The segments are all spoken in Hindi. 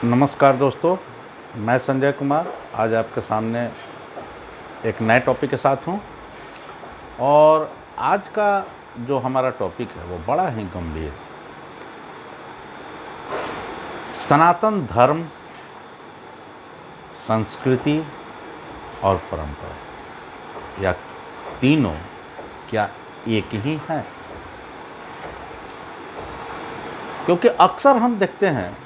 नमस्कार दोस्तों, मैं संजय कुमार आज आपके सामने एक नए टॉपिक के साथ हूं। और आज का जो हमारा टॉपिक है वो बड़ा ही गंभीर, सनातन धर्म, संस्कृति और परंपरा, या तीनों क्या एक ही हैं? क्योंकि अक्सर हम देखते हैं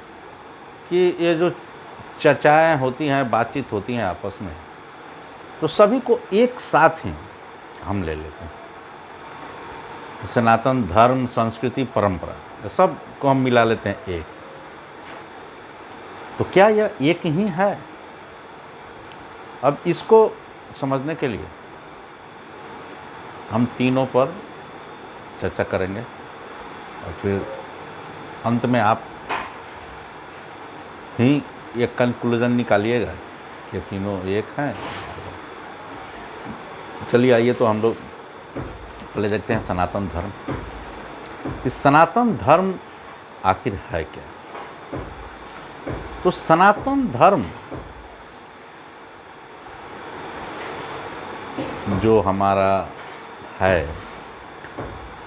कि ये जो चर्चाएं होती हैं, बातचीत होती हैं आपस में, तो सभी को एक साथ ही हम ले लेते हैं। सनातन धर्म, संस्कृति, परंपरा, ये सब को हम मिला लेते हैं एक। तो क्या यह एक ही है? अब इसको समझने के लिए हम तीनों पर चर्चा करेंगे और फिर अंत में आप ही एक कंक्लूजन निकालिएगा कि तीनों एक हैं। चलिए आइए, तो हम लोग पहले देखते हैं सनातन धर्म। इस सनातन धर्म आखिर है क्या? तो सनातन धर्म जो हमारा है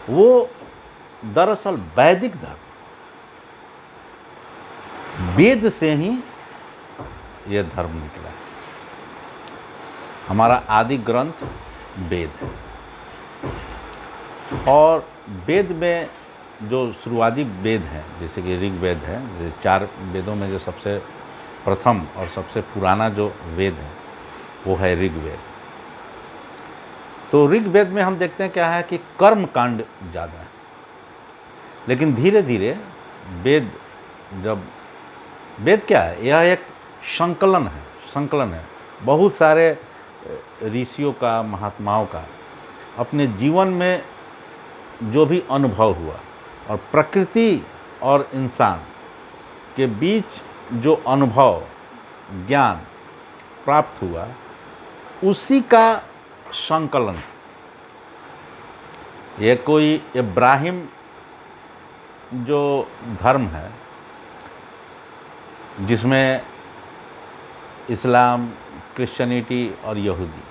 वो दरअसल वैदिक धर्म, वेद से ही यह धर्म निकला है। हमारा आदि ग्रंथ वेद है, और वेद में जो शुरुआती वेद हैं, जैसे कि ऋग वेद है, जैसे 4 वेदों में जो सबसे प्रथम और सबसे पुराना जो वेद है वो है ऋग वेद। तो ऋग वेद में हम देखते हैं क्या है कि कर्म कांड ज़्यादा है, लेकिन धीरे धीरे वेद क्या है? यह एक संकलन है बहुत सारे ऋषियों का, महात्माओं का अपने जीवन में जो भी अनुभव हुआ और प्रकृति और इंसान के बीच जो अनुभव, ज्ञान प्राप्त हुआ, उसी का संकलन। ये कोई इब्राहिम जो धर्म है, जिसमें इस्लाम, क्रिश्चियनिटी और यहूदी,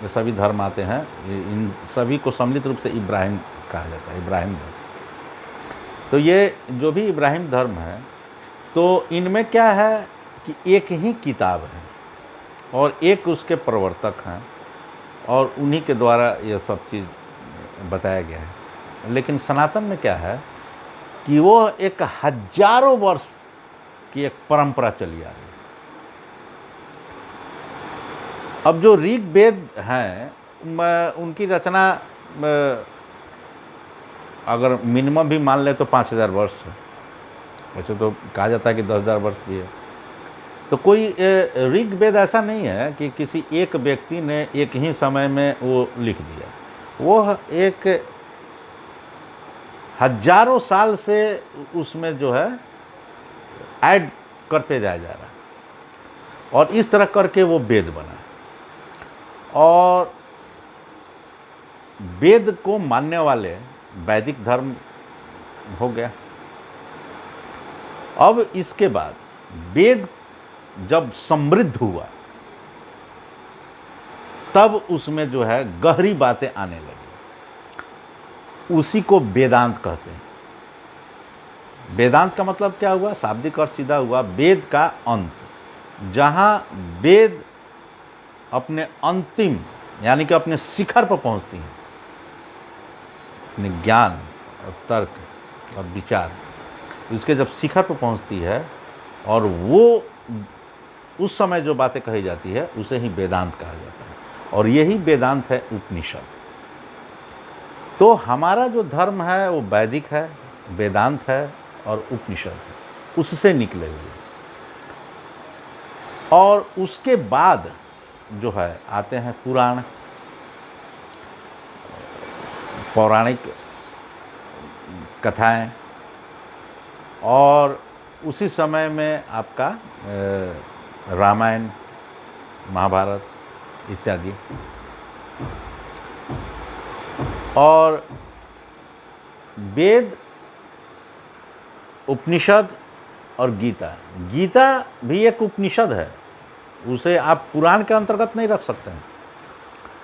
ये सभी धर्म आते हैं, इन सभी को सम्मिलित रूप से इब्राहिम कहा जाता है, इब्राहिम धर्म। तो ये जो भी इब्राहिम धर्म है, तो इनमें क्या है कि एक ही किताब है और एक उसके प्रवर्तक हैं, और उन्हीं के द्वारा ये सब चीज़ बताया गया है। लेकिन सनातन में क्या है कि वो एक हजारों वर्ष की एक परंपरा चली आ रही है। अब जो ऋग वेद हैं, उनकी रचना अगर मिनिमम भी मान ले तो 5000 वर्ष है। वैसे तो कहा जाता है कि 10,000 वर्ष भी है। तो कोई ऋग वेद ऐसा नहीं है कि किसी एक व्यक्ति ने एक ही समय में वो लिख दिया। वो एक हजारों साल से उसमें जो है ऐड करते जाया जा रहा है, और इस तरह करके वो वेद बना। और वेद को मानने वाले वैदिक धर्म हो गया। अब इसके बाद वेद जब समृद्ध हुआ, तब उसमें जो है गहरी बातें आने लगी। उसी को वेदांत कहते हैं। वेदांत का मतलब क्या हुआ? शाब्दिक अर्थ सीधा हुआ वेद का अंत, जहाँ वेद अपने अंतिम यानी कि अपने शिखर पर पहुँचती हैं, अपने ज्ञान और तर्क और विचार, उसके जब शिखर पर पहुँचती है, और वो उस समय जो बातें कही जाती है उसे ही वेदांत कहा जाता है। और यही वेदांत है उपनिषद। तो हमारा जो धर्म है वो वैदिक है, वेदांत है और उपनिषद है, उससे निकले हुए। और उसके बाद जो है आते हैं पुराण, पौराणिक कथाएं, और उसी समय में आपका रामायण, महाभारत इत्यादि। और वेद, उपनिषद और गीता, गीता भी एक उपनिषद है, उसे आप पुराण के अंतर्गत नहीं रख सकते हैं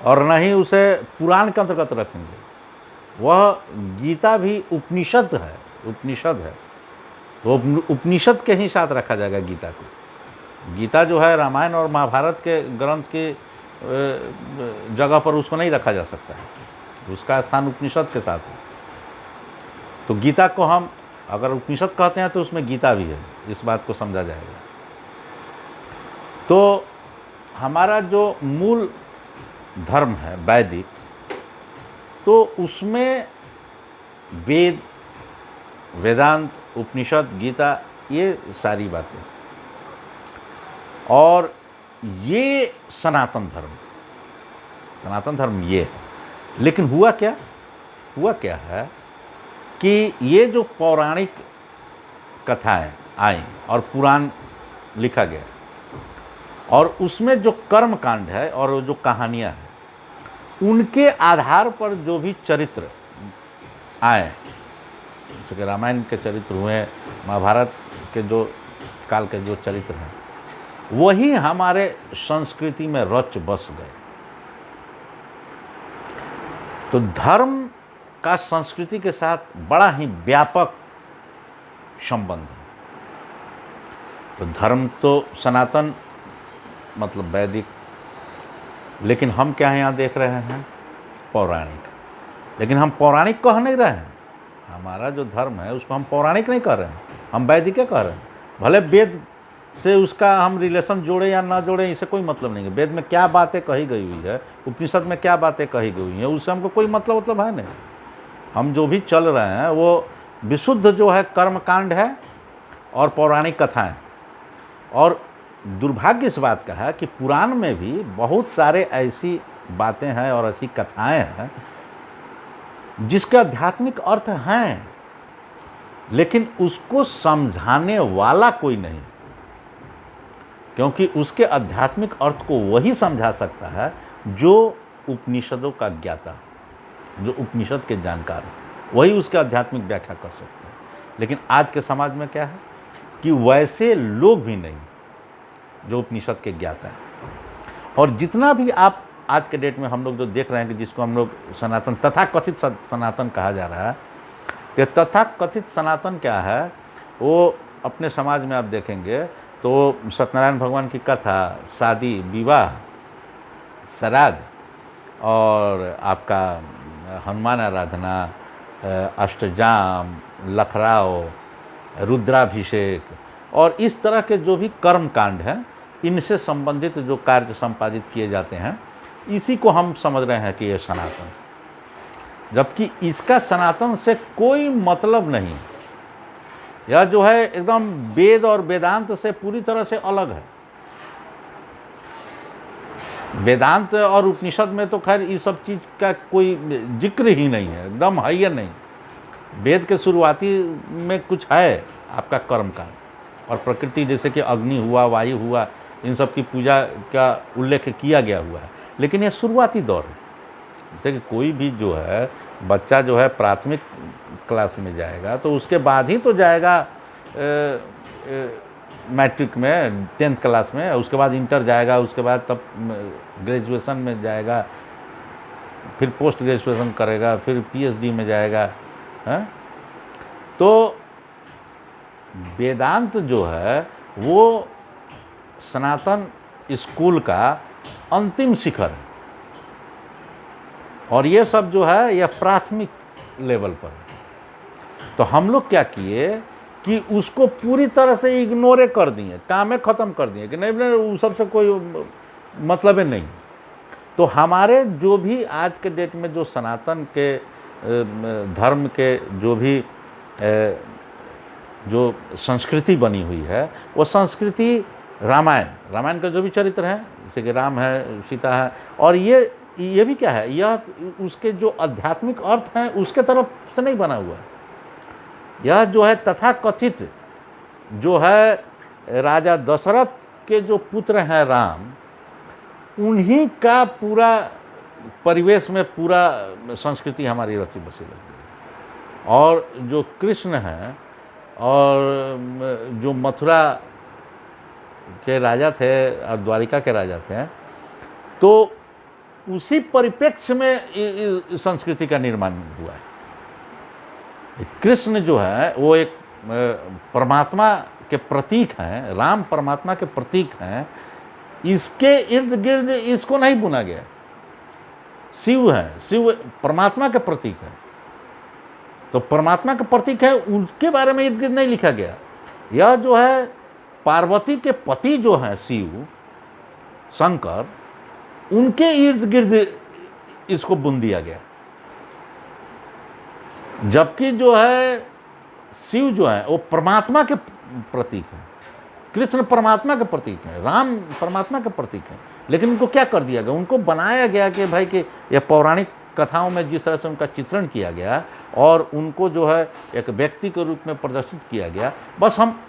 और न ही उसे पुराण के अंतर्गत रखेंगे। वह गीता भी उपनिषद है, उपनिषद है, तो उपनिषद के ही साथ रखा जाएगा गीता को। गीता जो है रामायण और महाभारत के ग्रंथ के जगह पर उसको नहीं रखा जा सकता है, उसका स्थान उपनिषद के साथ है। तो गीता को हम अगर उपनिषद कहते हैं तो उसमें गीता भी है, इस बात को समझा जाएगा। तो हमारा जो मूल धर्म है वैदिक, तो उसमें वेद, वेदांत, उपनिषद, गीता, ये सारी बातें, और ये सनातन धर्म, सनातन धर्म ये है। लेकिन हुआ क्या है कि ये जो पौराणिक कथाएं आई और पुराण लिखा गया, और उसमें जो कर्म कांड है और जो कहानियाँ हैं, उनके आधार पर जो भी चरित्र आए, जैसे कि रामायण के चरित्र हुए, महाभारत के जो काल के जो चरित्र हैं, वही हमारे संस्कृति में रच बस गए। तो धर्म का संस्कृति के साथ बड़ा ही व्यापक संबंध है। तो धर्म तो सनातन मतलब वैदिक, लेकिन हम क्या यहाँ देख रहे हैं, पौराणिक। लेकिन हम पौराणिक कह नहीं रहे हैं, हमारा जो धर्म है उसको हम पौराणिक नहीं कह रहे हैं, हम वैदिक कह रहे हैं। भले वेद से उसका हम रिलेशन जोड़े या ना जोड़े, इससे कोई मतलब नहीं है। वेद में क्या बातें कही गई हुई है, उपनिषद में क्या बातें कही गई हुई हैं, उससे हमको कोई मतलब है नहीं। हम जो भी चल रहे हैं वो विशुद्ध जो है कर्मकांड है और पौराणिक कथाएं। और दुर्भाग्य इस बात का है कि पुराण में भी बहुत सारे ऐसी बातें हैं और ऐसी कथाएं हैं जिसके आध्यात्मिक अर्थ हैं, लेकिन उसको समझाने वाला कोई नहीं, क्योंकि उसके आध्यात्मिक अर्थ को वही समझा सकता है जो उपनिषदों का ज्ञाता, जो उपनिषद के जानकार, वही उसके आध्यात्मिक व्याख्या कर सकते हैं। लेकिन आज के समाज में क्या है कि वैसे लोग भी नहीं जो उपनिषद के ज्ञाता हैं। और जितना भी आप आज के डेट में हम लोग जो देख रहे हैं कि जिसको हम लोग सनातन, तथाकथित सनातन कहा जा रहा है, कि तथाकथित सनातन क्या है, वो अपने समाज में आप देखेंगे तो सत्यनारायण भगवान की कथा, शादी, विवाह, श्राद्ध और आपका हनुमान आराधना, अष्टजाम, लखराव, रुद्राभिषेक और इस तरह के जो भी कर्म कांड हैं, इनसे संबंधित जो कार्य संपादित किए जाते हैं, इसी को हम समझ रहे हैं कि ये सनातन, जबकि इसका सनातन से कोई मतलब नहीं। यह जो है एकदम वेद और वेदांत से पूरी तरह से अलग है। वेदांत और उपनिषद में तो खैर इस सब चीज़ का कोई जिक्र ही नहीं है, एकदम है ही नहीं। वेद के शुरुआती में कुछ है आपका कर्म का, और प्रकृति जैसे कि अग्नि हुआ, वायु हुआ, इन सब की पूजा का उल्लेख किया गया हुआ है, लेकिन यह शुरुआती दौर है। जैसे कि कोई भी जो है बच्चा जो है प्राथमिक क्लास में जाएगा तो उसके बाद ही तो जाएगा मैट्रिक में, 10th क्लास में, उसके बाद इंटर जाएगा, उसके बाद तब ग्रेजुएशन में जाएगा, फिर पोस्ट ग्रेजुएशन करेगा, फिर PhD में जाएगा, हैं? तो वेदांत जो है वो सनातन स्कूल का अंतिम शिखर है, और ये सब जो है यह प्राथमिक लेवल पर है। तो हम लोग क्या किए कि उसको पूरी तरह से इग्नोर कर दिए, कामें ख़त्म कर दिए कि नहीं उस सबसे कोई मतलब नहीं। तो हमारे जो भी आज के डेट में जो सनातन के धर्म के जो भी जो संस्कृति बनी हुई है, वो संस्कृति रामायण का जो भी चरित्र है, जैसे कि राम है, सीता है, और ये भी क्या है, यह उसके जो आध्यात्मिक अर्थ हैं उसके तरफ से नहीं बना हुआ है। यह जो है तथाकथित जो है राजा दशरथ के जो पुत्र हैं राम, उन्हीं का पूरा परिवेश में पूरा संस्कृति हमारी रची बसी लग गई। और जो कृष्ण हैं और जो मथुरा के राजा थे और द्वारिका के राजा थे, तो उसी परिप्रेक्ष्य में संस्कृति का निर्माण हुआ है। कृष्ण जो है वो एक परमात्मा के प्रतीक हैं, राम परमात्मा के प्रतीक हैं, इसके इर्द गिर्द इसको नहीं बुना गया। शिव है, शिव परमात्मा के प्रतीक है, तो परमात्मा के प्रतीक है, उनके बारे में इर्द गिर्द नहीं लिखा गया। यह जो है पार्वती के पति जो हैं शिव शंकर, उनके इर्द गिर्द इसको बुन दिया गया। जबकि जो है शिव जो है वो परमात्मा के प्रतीक है, कृष्ण परमात्मा के प्रतीक है, राम परमात्मा के प्रतीक है, लेकिन उनको क्या कर दिया गया, उनको बनाया गया कि भाई कि यह पौराणिक कथाओं में जिस तरह से उनका चित्रण किया गया और उनको जो है एक व्यक्ति के रूप में प्रदर्शित किया गया, बस हम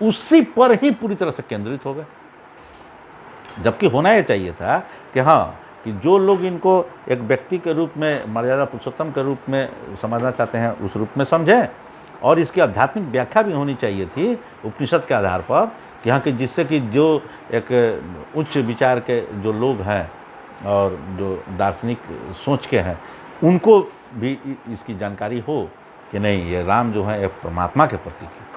उसी पर ही पूरी तरह से केंद्रित हो गए। जबकि होना यह चाहिए था कि हाँ, कि जो लोग इनको एक व्यक्ति के रूप में, मर्यादा पुरुषोत्तम के रूप में समझना चाहते हैं उस रूप में समझें, और इसकी आध्यात्मिक व्याख्या भी होनी चाहिए थी उपनिषद के आधार पर कि हाँ, कि जिससे कि जो एक उच्च विचार के जो लोग हैं और जो दार्शनिक सोच के हैं उनको भी इसकी जानकारी हो कि नहीं, ये राम जो है एक परमात्मा के प्रतीक है,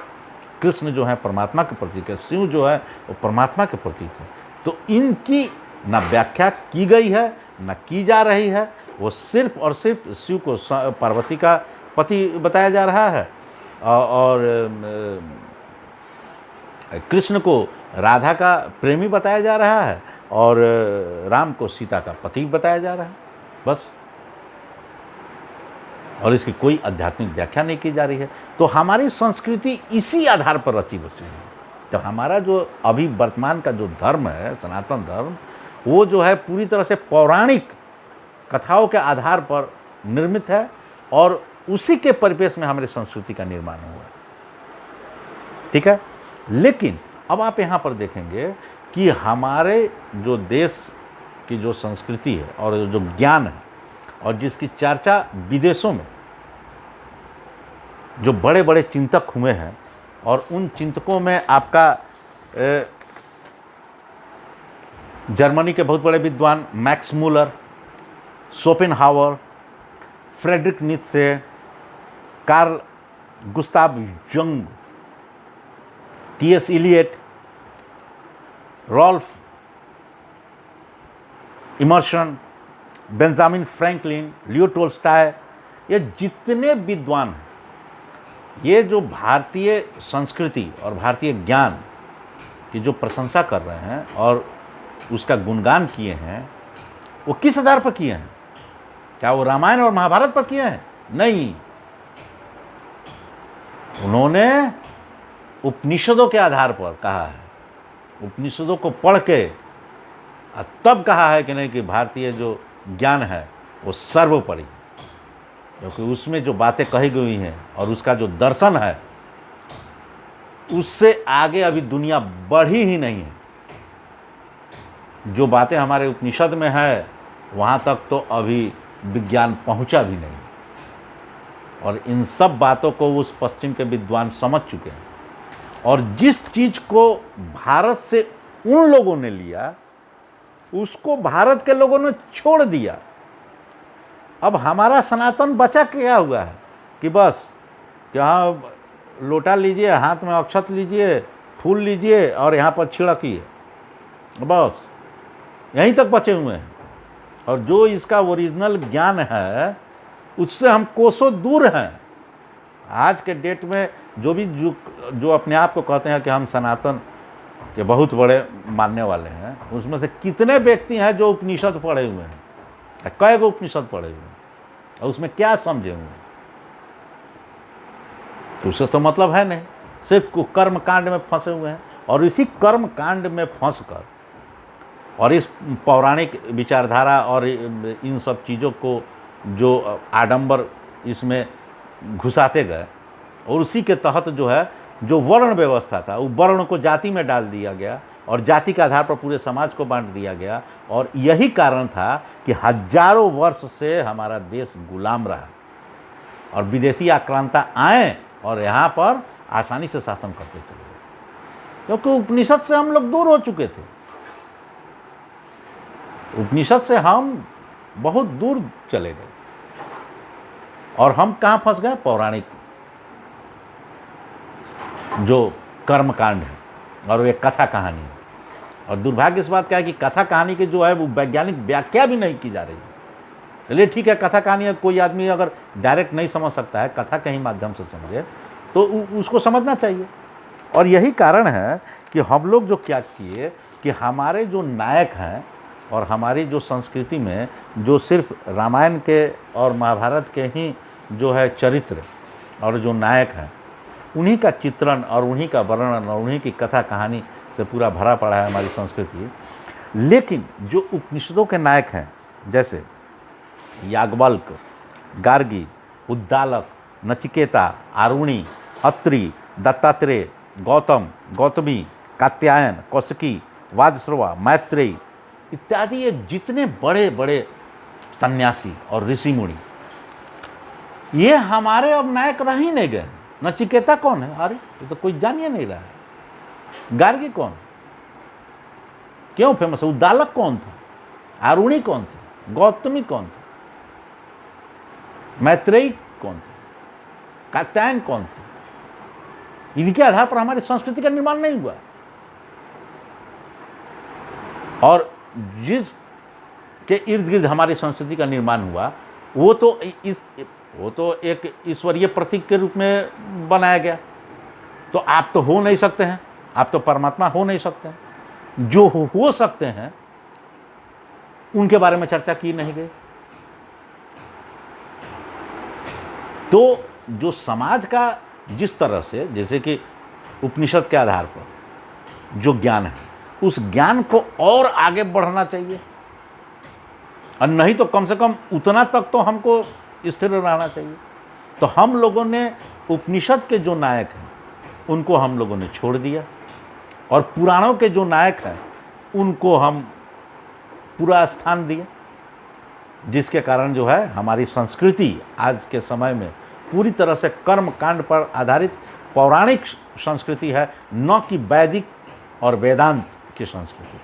कृष्ण जो है परमात्मा के प्रतीक है, शिव जो है वो परमात्मा के प्रतीक है। तो इनकी न व्याख्या की गई है न की जा रही है, वो सिर्फ और सिर्फ शिव को पार्वती का पति बताया जा रहा है और कृष्ण को राधा का प्रेमी बताया जा रहा है और राम को सीता का पति बताया जा रहा है, बस। और इसकी कोई आध्यात्मिक व्याख्या नहीं की जा रही है। तो हमारी संस्कृति इसी आधार पर रची बसी है। तो हमारा जो अभी वर्तमान का जो धर्म है, सनातन धर्म, वो जो है पूरी तरह से पौराणिक कथाओं के आधार पर निर्मित है और उसी के परिवेश में हमारी संस्कृति का निर्माण हुआ है। ठीक है, लेकिन अब आप यहाँ पर देखेंगे कि हमारे जो देश की जो संस्कृति है और जो ज्ञान है और जिसकी चर्चा विदेशों में जो बड़े बड़े चिंतक हुए हैं, और उन चिंतकों में आपका जर्मनी के बहुत बड़े विद्वान Max Muller, Schopenhauer, Friedrich Nietzsche, Carl Gustav Jung, T S. Eliot, Ralph Emerson, Benjamin Franklin, Leo Tolstoy, ये जितने विद्वान हैं, ये जो भारतीय संस्कृति और भारतीय ज्ञान की जो प्रशंसा कर रहे हैं और उसका गुणगान किए हैं, वो किस आधार पर किए हैं? क्या वो रामायण और महाभारत पर किए हैं? नहीं, उन्होंने उपनिषदों के आधार पर कहा है, उपनिषदों को पढ़ के तब कहा है कि नहीं, कि भारतीय जो ज्ञान है वो सर्वोपरि, क्योंकि उसमें जो बातें कही गई हैं और उसका जो दर्शन है उससे आगे अभी दुनिया बढ़ी ही नहीं है। जो बातें हमारे उपनिषद में है वहाँ तक तो अभी विज्ञान पहुँचा भी नहीं, और इन सब बातों को उस पश्चिम के विद्वान समझ चुके हैं। और जिस चीज़ को भारत से उन लोगों ने लिया उसको भारत के लोगों ने छोड़ दिया। अब हमारा सनातन बचा क्या हुआ है कि बस यहाँ लोटा लीजिए, हाथ में अक्षत लीजिए, फूल लीजिए और यहाँ पर छिड़किए, बस यहीं तक बचे हुए हैं। और जो इसका ओरिजिनल ज्ञान है उससे हम कोसों दूर हैं। आज के डेट में जो अपने आप को कहते हैं कि हम सनातन के बहुत बड़े मानने वाले हैं, उसमें से कितने व्यक्ति हैं जो उपनिषद पढ़े हुए हैं? कई गो उपनिषद पढ़े हुए हैं और उसमें क्या समझे हुए हैं? तो उससे तो मतलब है नहीं, सिर्फ कर्म कांड में फंसे हुए हैं। और इसी कर्म कांड में फंस कर और इस पौराणिक विचारधारा और इन सब चीज़ों को जो आडंबर इसमें घुसाते गए, और उसी के तहत जो है जो वर्ण व्यवस्था था वो वर्ण को जाति में डाल दिया गया और जाति के आधार पर पूरे समाज को बांट दिया गया। और यही कारण था कि हजारों वर्ष से हमारा देश गुलाम रहा और विदेशी आक्रांता आए और यहाँ पर आसानी से शासन करते चले गए, क्योंकि उपनिषद से हम लोग दूर हो चुके थे। उपनिषद से हम बहुत दूर चले गए और हम कहाँ फंस गए? पौराणिक जो कर्मकांड है और एक कथा कहानी है। और दुर्भाग्य इस बात का है कि कथा कहानी की जो है वो वैज्ञानिक व्याख्या भी नहीं की जा रही है। चलिए ठीक है, कथा कहानी है, कोई आदमी अगर डायरेक्ट नहीं समझ सकता है, कथा के ही माध्यम से समझे तो उसको समझना चाहिए। और यही कारण है कि हम लोग जो क्या किए कि हमारे जो नायक हैं और हमारी जो संस्कृति में जो सिर्फ रामायण के और महाभारत के ही जो है चरित्र और जो नायक हैं, उन्हीं का चित्रण और उन्हीं का वर्णन और उन्हीं की कथा कहानी से पूरा भरा पड़ा है हमारी संस्कृति। लेकिन जो उपनिषदों के नायक हैं, जैसे याज्ञवल्क्य, गार्गी, उद्दालक, नचिकेता, आरुणि, अत्रि, दत्तात्रेय, गौतम, गौतमी, कात्यायन, कौशिकी, वाजश्रवा, मैत्रेयी इत्यादि, ये जितने बड़े बड़े सन्यासी और ऋषि मुनि, ये हमारे अब नायक रह ही नहीं गए। नचिकेता कौन है? अरे ये तो कोई जान ही नहीं रहा है। गार्गी कौन? क्यों फेमस है? उद्दालक कौन था? आरुणि कौन थे? गौतमी कौन थे? मैत्रेयी कौन थे? कात्यायन कौन थे? इनके आधार पर हमारी संस्कृति का निर्माण नहीं हुआ। और जिस के इर्द गिर्द हमारी संस्कृति का निर्माण हुआ वो तो एक ईश्वरीय प्रतीक के रूप में बनाया गया। तो आप तो हो नहीं सकते हैं, आप तो परमात्मा हो नहीं सकते हैं। जो हो सकते हैं उनके बारे में चर्चा की नहीं गई। तो जो समाज का जिस तरह से, जैसे कि उपनिषद के आधार पर जो ज्ञान है, उस ज्ञान को और आगे बढ़ना चाहिए, और नहीं तो कम से कम उतना तक तो हमको स्थिर रहना चाहिए। तो हम लोगों ने उपनिषद के जो नायक हैं उनको हम लोगों ने छोड़ दिया, और पुराणों के जो नायक हैं उनको हम पूरा स्थान दिए, जिसके कारण जो है हमारी संस्कृति आज के समय में पूरी तरह से कर्म कांड पर आधारित पौराणिक संस्कृति है, न कि वैदिक और वेदांत की संस्कृति।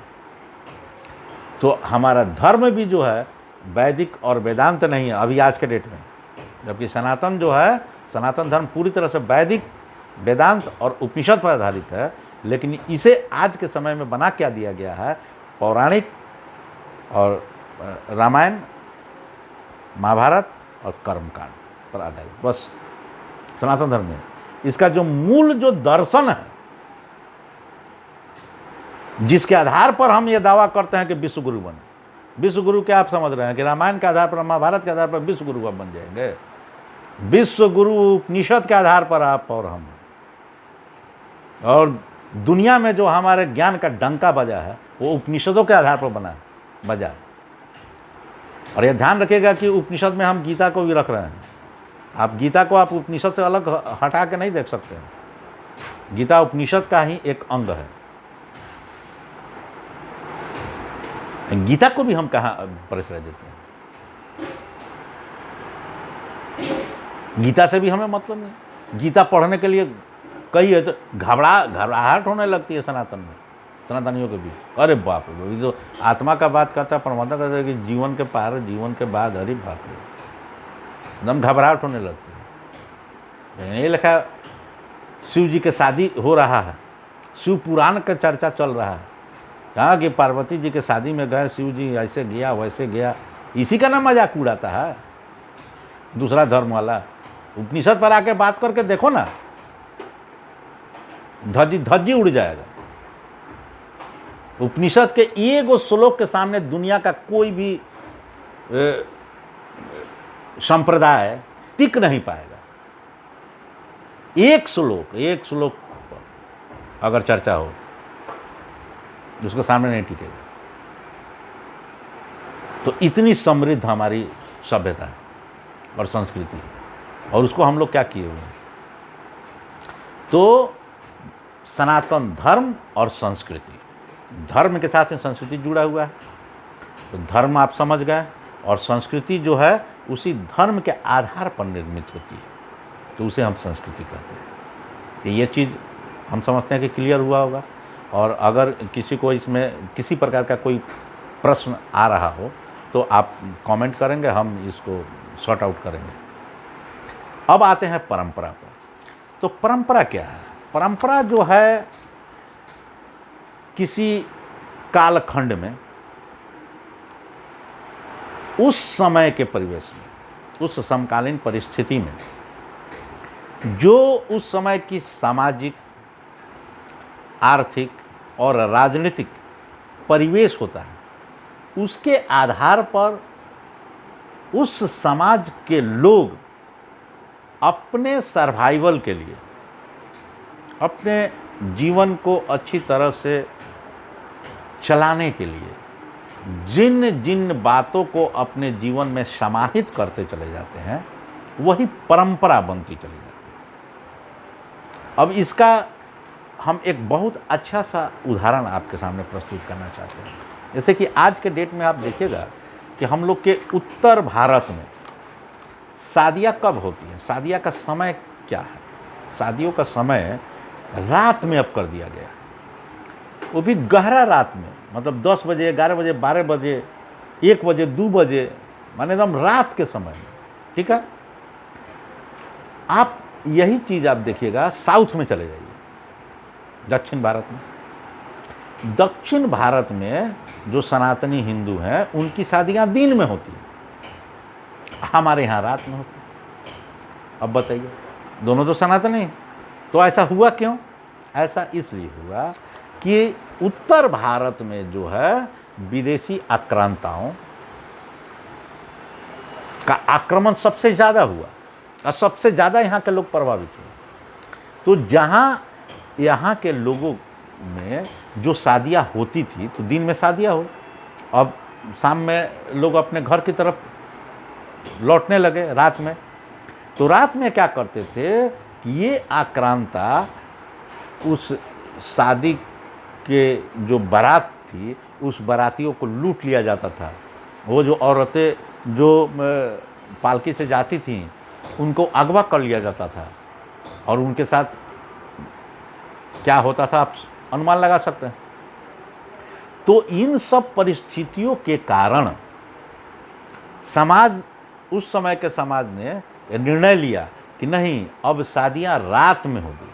तो हमारा धर्म भी जो है वैदिक और वेदांत नहीं है अभी आज के डेट में, जबकि सनातन जो है, सनातन धर्म पूरी तरह से वैदिक, वेदांत और उपनिषद पर आधारित है। लेकिन इसे आज के समय में बना क्या दिया गया है? पौराणिक और रामायण, महाभारत और कर्मकांड पर आधारित, बस सनातन धर्म में। इसका जो मूल जो दर्शन है, जिसके आधार पर हम ये दावा करते हैं कि विश्व गुरु बने। विश्व गुरु क्या आप समझ रहे हैं कि रामायण के आधार पर, महाभारत के आधार पर विश्व गुरु आप बन जाएंगे? विश्व गुरु उपनिषद के आधार पर आप और हम। और दुनिया में जो हमारे ज्ञान का डंका बजा है वो उपनिषदों के आधार पर बजा। और यह ध्यान रखिएगा कि उपनिषद में हम गीता को भी रख रहे हैं। आप गीता को आप उपनिषद से अलग हटा के नहीं देख सकते हैं। गीता उपनिषद का ही एक अंग है। गीता को भी हम कहाँ परिश्रय देते हैं? गीता से भी हमें मतलब नहीं। गीता पढ़ने के लिए कई है तो घबराहट होने लगती है सनातनियों के बीच। अरे बाप रे, ये तो आत्मा का बात करता है, प्रबंधक कहता है कि जीवन के पार, जीवन के बाद, अरे बाप रे, एकदम घबराहट होने लगती है। ये लिखा शिव जी के शादी हो रहा है, शिव पुराण का चर्चा चल रहा है। कहा कि पार्वती जी के शादी में गए, शिव जी ऐसे गया वैसे गया, इसी का ना मजाक उड़ाता है दूसरा धर्म वाला। उपनिषद पर आके बात करके देखो ना, धज्जी उड़ जाएगा। उपनिषद के एगो श्लोक के सामने दुनिया का कोई भी संप्रदाय टिक नहीं पाएगा। एक श्लोक पर अगर चर्चा हो जिसके सामने नहीं टिकेगा। तो इतनी समृद्ध हमारी सभ्यता है और संस्कृति है, और उसको हम लोग क्या किए हुए हैं? तो सनातन धर्म और संस्कृति, धर्म के साथ में संस्कृति जुड़ा हुआ है। तो धर्म आप समझ गए, और संस्कृति जो है उसी धर्म के आधार पर निर्मित होती है, तो उसे हम संस्कृति कहते हैं। कि ये चीज़ हम समझते हैं कि क्लियर हुआ होगा। और अगर किसी को इसमें किसी प्रकार का कोई प्रश्न आ रहा हो तो आप कमेंट करेंगे, हम इसको सॉर्ट आउट करेंगे। अब आते हैं परंपरा पर। तो परंपरा क्या है? परंपरा जो है किसी कालखंड में, उस समय के परिवेश में, उस समकालीन परिस्थिति में जो उस समय की सामाजिक, आर्थिक और राजनीतिक परिवेश होता है, उसके आधार पर उस समाज के लोग अपने सर्वाइवल के लिए, अपने जीवन को अच्छी तरह से चलाने के लिए जिन जिन बातों को अपने जीवन में समाहित करते चले जाते हैं, वही परंपरा बनती चली जाती है। अब इसका हम एक बहुत अच्छा सा उदाहरण आपके सामने प्रस्तुत करना चाहते हैं। जैसे कि आज के डेट में आप देखिएगा कि हम लोग के उत्तर भारत में शादियाँ कब होती हैं, शादियाँ का समय क्या है? शादियों का समय रात में अब कर दिया गया, वो भी गहरा रात में, मतलब 10 बजे, 11 बजे, 12 बजे, 1 बजे, 2 बजे, माने एकदम रात के समय में। ठीक है, आप यही चीज़ आप देखिएगा साउथ में चले जाइए, दक्षिण भारत में। दक्षिण भारत में जो सनातनी हिंदू हैं उनकी शादियां दिन में होती हैं, हमारे यहाँ रात में होती है। अब बताइए, दोनों तो सनातनी हैं, तो ऐसा हुआ क्यों? ऐसा इसलिए हुआ कि उत्तर भारत में जो है विदेशी आक्रांताओं का आक्रमण सबसे ज़्यादा हुआ और सबसे ज़्यादा यहाँ के लोग प्रभावित हुए। तो जहाँ यहाँ के लोगों में जो शादियाँ होती थी, तो दिन में शादियाँ हो, अब शाम में लोग अपने घर की तरफ लौटने लगे रात में। तो रात में क्या करते थे कि ये आक्रांता उस शादी के जो बारात थी, उस बारातियों को लूट लिया जाता था। वो जो औरतें जो पालकी से जाती थीं उनको अगवा कर लिया जाता था, और उनके साथ क्या होता था आप अनुमान लगा सकते हैं। तो इन सब परिस्थितियों के कारण समाज, उस समय के समाज ने निर्णय लिया कि नहीं, अब शादियां रात में होगी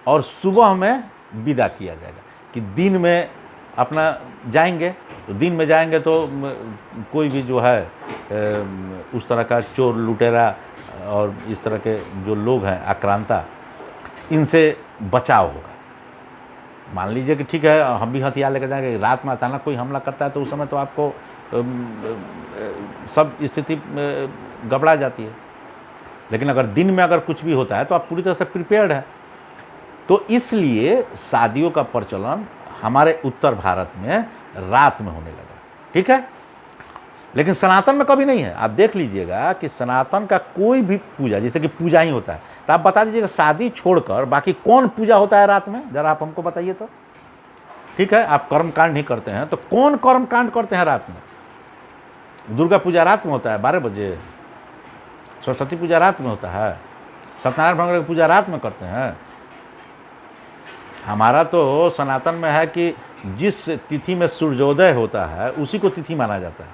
और सुबह में विदा किया जाएगा। कि दिन में अपना जाएंगे, तो दिन में जाएंगे तो कोई भी जो है उस तरह का चोर लुटेरा और इस तरह के जो लोग हैं आक्रांता, इनसे बचाव होगा। मान लीजिए कि ठीक है, हम भी हथियार लेकर जाएंगे, रात में अचानक कोई हमला करता है तो उस समय तो आपको सब स्थिति गड़बड़ा जाती है। लेकिन अगर दिन में अगर कुछ भी होता है तो आप पूरी तरह से प्रिपेयर्ड है। तो इसलिए शादियों का प्रचलन हमारे उत्तर भारत में रात में होने लगा। ठीक है, लेकिन सनातन में कभी नहीं है। आप देख लीजिएगा कि सनातन का कोई भी पूजा, जैसे कि पूजा ही होता है, तो आप बता दीजिएगा शादी छोड़कर बाकी कौन पूजा होता है रात में, जरा आप हमको बताइए तो। ठीक है, आप कर्मकांड नहीं करते हैं तो कौन कर्मकांड करते हैं रात में? दुर्गा पूजा रात में होता है 12 बजे, सरस्वती पूजा रात में होता है, सत्यनारायण भगवान की पूजा रात में करते हैं। हमारा तो सनातन में है कि जिस तिथि में सूर्योदय होता है उसी को तिथि माना जाता है,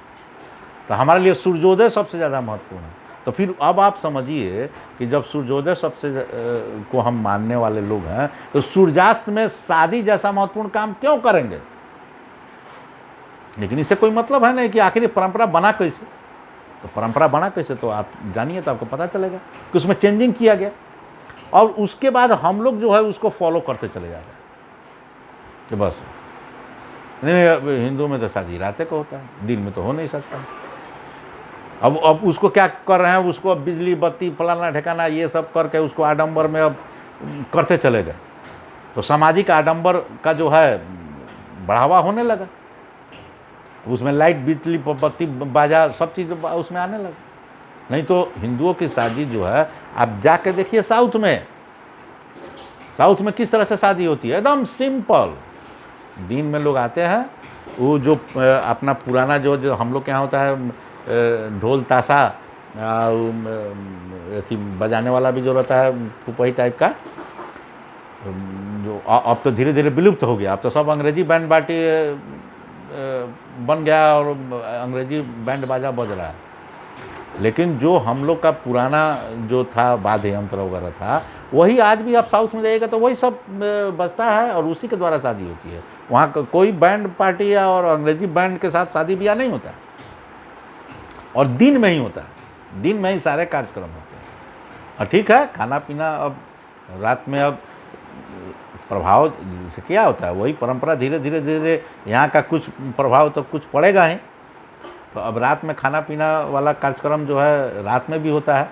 तो हमारे लिए सूर्योदय सबसे ज़्यादा महत्वपूर्ण है। तो फिर अब आप समझिए कि जब सूर्योदय सबसे को हम मानने वाले लोग हैं, तो सूर्यास्त में शादी जैसा महत्वपूर्ण काम क्यों करेंगे? लेकिन इससे कोई मतलब है नहीं कि आखिर परंपरा बना कैसे। तो परंपरा बना कैसे, तो आप जानिए तो आपको पता चलेगा कि उसमें चेंजिंग किया गया, और उसके बाद हम लोग जो है उसको फॉलो करते चले जा रहे हैं कि बस नहीं, हिंदू में तो शादी रात को होता है, दिन में तो हो नहीं सकता। अब उसको क्या कर रहे हैं, उसको अब बिजली बत्ती फलाना ठिकाना ये सब करके उसको आडंबर में अब करते चले गए। तो सामाजिक आडंबर का जो है बढ़ावा होने लगा, उसमें लाइट, बिजली, बत्ती, बाजा सब चीज़ उसमें आने लगा। नहीं तो हिंदुओं की शादी जो है, आप जाके देखिए साउथ में किस तरह से शादी होती है, एकदम सिंपल। दिन में लोग आते हैं, वो जो अपना पुराना जो हम लोग के यहाँ होता है ढोल ताशा अथी बजाने वाला भी जो रहता है पुपही टाइप का, जो अब तो धीरे धीरे विलुप्त हो गया, अब तो सब अंग्रेजी बैंड पार्टी बन गया और अंग्रेजी बैंड बाजा बज रहा है। लेकिन जो हम लोग का पुराना जो था वाद्य यंत्र वगैरह था, वही आज भी आप साउथ में जाइएगा तो वही सब बजता है और उसी के द्वारा शादी होती है। वहाँ कोई बैंड पार्टी या और अंग्रेजी बैंड के साथ शादी ब्याह नहीं होता, और दिन में ही होता है, दिन में ही सारे कार्यक्रम होते हैं। और ठीक है, खाना पीना अब रात में अब प्रभाव से क्या होता है, वही परंपरा धीरे धीरे धीरे यहाँ का कुछ प्रभाव तो कुछ पड़ेगा ही। तो अब रात में खाना पीना वाला कार्यक्रम जो है रात में भी होता है,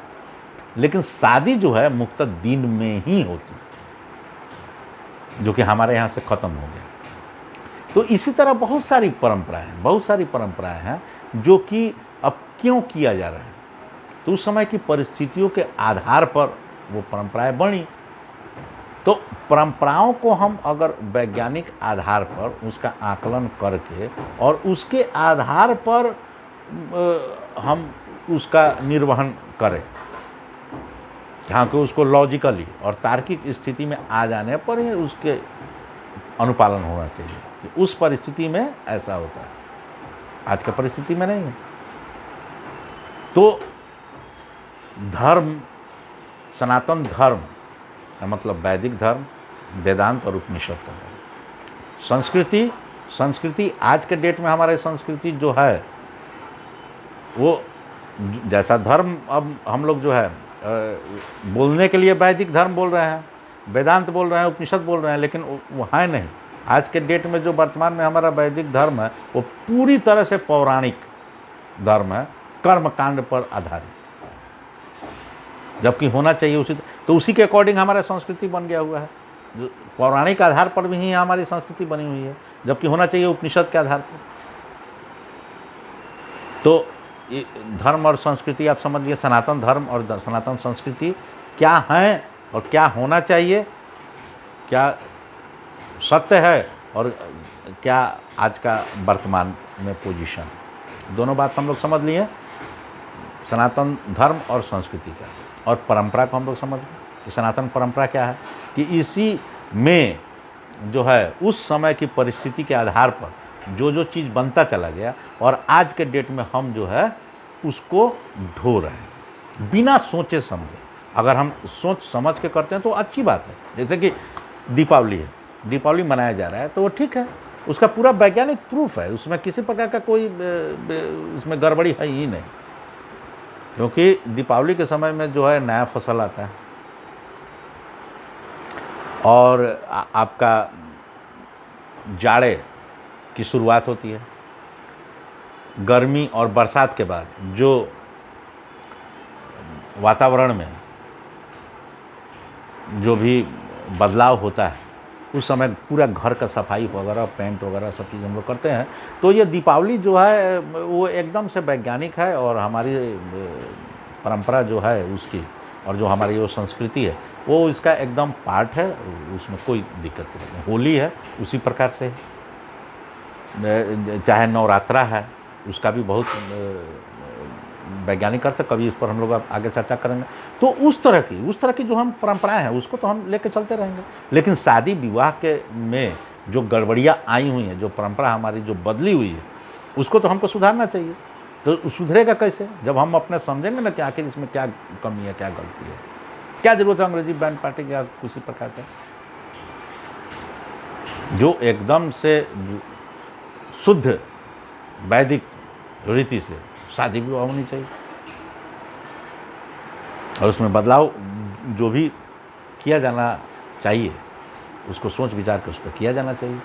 लेकिन शादी जो है मुख्यतः दिन में ही होती है, जो कि हमारे यहाँ से ख़त्म हो गया। तो इसी तरह बहुत सारी परंपराएं हैं जो कि अब क्यों किया जा रहा है, तो उस समय की परिस्थितियों के आधार पर वो परंपराएं बनी। तो परंपराओं को हम अगर वैज्ञानिक आधार पर उसका आकलन करके और उसके आधार पर हम उसका निर्वहन करें, जहाँ को उसको लॉजिकली और तार्किक स्थिति में आ जाने पर ही उसके अनुपालन होना चाहिए कि उस परिस्थिति में ऐसा होता है, आज की परिस्थिति में नहीं है। तो धर्म, सनातन धर्म का मतलब वैदिक धर्म, वेदांत और उपनिषद का धर्म। संस्कृति आज के डेट में हमारे संस्कृति जो है वो जैसा धर्म अब हम लोग जो है बोलने के लिए वैदिक धर्म बोल रहे हैं, वेदांत बोल रहे हैं, उपनिषद बोल रहे हैं, लेकिन वो है नहीं। आज के डेट में जो वर्तमान में हमारा वैदिक धर्म है वो पूरी तरह से पौराणिक धर्म है, कर्मकांड पर आधारित, जबकि होना चाहिए उसी के अकॉर्डिंग हमारा संस्कृति बन गया हुआ है। जो पौराणिक आधार पर भी ही हमारी संस्कृति बनी हुई है, जबकि होना चाहिए उपनिषद के आधार पर। तो धर्म और संस्कृति आप समझिए, सनातन धर्म और सनातन संस्कृति क्या है और क्या होना चाहिए, क्या सत्य है और क्या आज का वर्तमान में पोजीशन, दोनों बात हम लोग समझ लिए। सनातन धर्म और संस्कृति का और परंपरा को हम लोग समझ गए कि सनातन परंपरा क्या है, कि इसी में जो है उस समय की परिस्थिति के आधार पर जो जो चीज़ बनता चला गया और आज के डेट में हम जो है उसको ढो रहे हैं बिना सोचे समझे। अगर हम सोच समझ के करते हैं तो अच्छी बात है। जैसे कि दीपावली है, दीपावली मनाया जा रहा है तो वो ठीक है, उसका पूरा वैज्ञानिक प्रूफ है, उसमें किसी प्रकार का कोई उसमें गड़बड़ी है ही नहीं, क्योंकि दीपावली के समय में जो है नया फसल आता है और आपका जाड़े की शुरुआत होती है। गर्मी और बरसात के बाद जो वातावरण में जो भी बदलाव होता है उस समय पूरा घर का सफाई वगैरह, पेंट वगैरह सब चीज़ हम लोग करते हैं। तो ये दीपावली जो है वो एकदम से वैज्ञानिक है और हमारी परंपरा जो है उसकी और जो हमारी वो संस्कृति है वो इसका एकदम पार्ट है, उसमें कोई दिक्कत नहीं। होली है उसी प्रकार से, चाहे नवरात्रा है उसका भी बहुत वैज्ञानिक अर्थ है, कभी इस पर हम लोग आगे चर्चा करेंगे। तो उस तरह की जो हम परंपराएं हैं उसको तो हम लेके चलते रहेंगे, लेकिन शादी विवाह के में जो गड़बड़ियाँ आई हुई हैं, जो परंपरा हमारी जो बदली हुई है उसको तो हमको सुधारना चाहिए। तो सुधरेगा कैसे, जब हम अपने समझेंगे ना कि आखिर इसमें क्या कमी है, क्या गलती है, क्या जरूरत है अंग्रेजी बैंड पार्टी या किसी प्रकार का, जो एकदम से शुद्ध वैदिक रीति से शादी विवाह होनी चाहिए और उसमें बदलाव जो भी किया जाना चाहिए उसको सोच विचार के उस पर किया जाना चाहिए।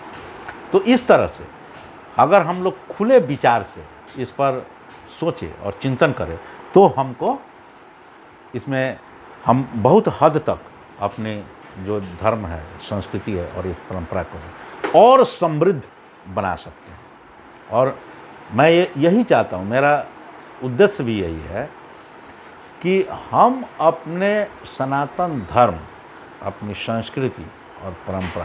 तो इस तरह से अगर हम लोग खुले विचार से इस पर सोचें और चिंतन करें तो हमको इसमें हम बहुत हद तक अपने जो धर्म है, संस्कृति है और इस परंपरा को और समृद्ध बना सकते हैं। और मैं यही चाहता हूँ, मेरा उद्देश्य भी यही है कि हम अपने सनातन धर्म, अपनी संस्कृति और परंपरा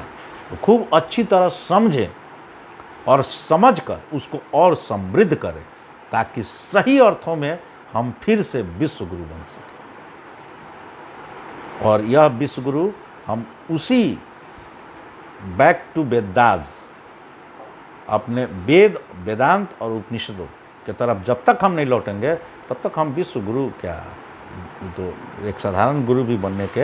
को खूब अच्छी तरह समझें और समझकर उसको और समृद्ध करें, ताकि सही अर्थों में हम फिर से विश्व गुरु बन सकें। और यह विश्व गुरु हम उसी बैक टू वेदास, अपने वेद, वेदांत और उपनिषदों की तरफ जब तक हम नहीं लौटेंगे तब तक हम विश्व गुरु क्या, तो एक साधारण गुरु भी बनने के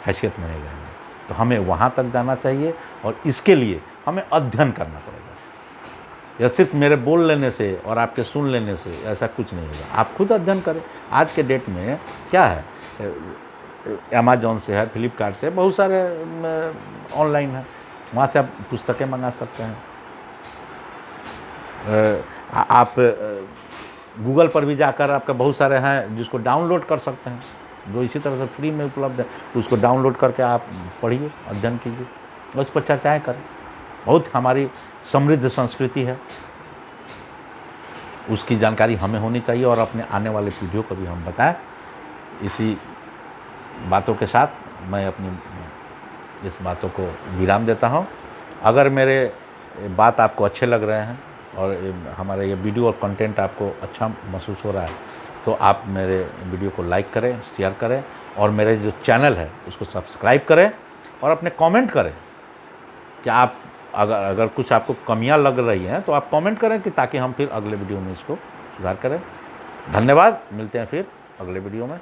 हैसियत में नहीं रहेंगे। तो हमें वहाँ तक जाना चाहिए और इसके लिए हमें अध्ययन करना पड़ेगा। यह सिर्फ मेरे बोल लेने से और आपके सुन लेने से ऐसा कुछ नहीं होगा। आप खुद अध्ययन करें। आज के डेट में क्या है, अमेजॉन से है, फ्लिपकार्ट से, बहुत सारे ऑनलाइन है, वहाँ से आप पुस्तकें मंगा सकते हैं। आप गूगल पर भी जाकर आपका बहुत सारे हैं जिसको डाउनलोड कर सकते हैं, जो इसी तरह से फ्री में उपलब्ध है। उसको डाउनलोड करके आप पढ़िए, अध्ययन कीजिए, उस पर चर्चाएँ करें। बहुत हमारी समृद्ध संस्कृति है, उसकी जानकारी हमें होनी चाहिए और अपने आने वाले पीढ़ियों को भी हम बताएं। इसी बातों के साथ मैं अपनी इस बातों को विराम देता हूं। अगर मेरे बात आपको अच्छे लग रहे हैं और हमारे ये वीडियो और कंटेंट आपको अच्छा महसूस हो रहा है तो आप मेरे वीडियो को लाइक करें, शेयर करें और मेरे जो चैनल है उसको सब्सक्राइब करें और अपने कमेंट करें कि आप अगर कुछ आपको कमियां लग रही हैं तो आप कमेंट करें कि ताकि हम फिर अगले वीडियो में इसको सुधार करें। धन्यवाद, मिलते हैं फिर अगले वीडियो में।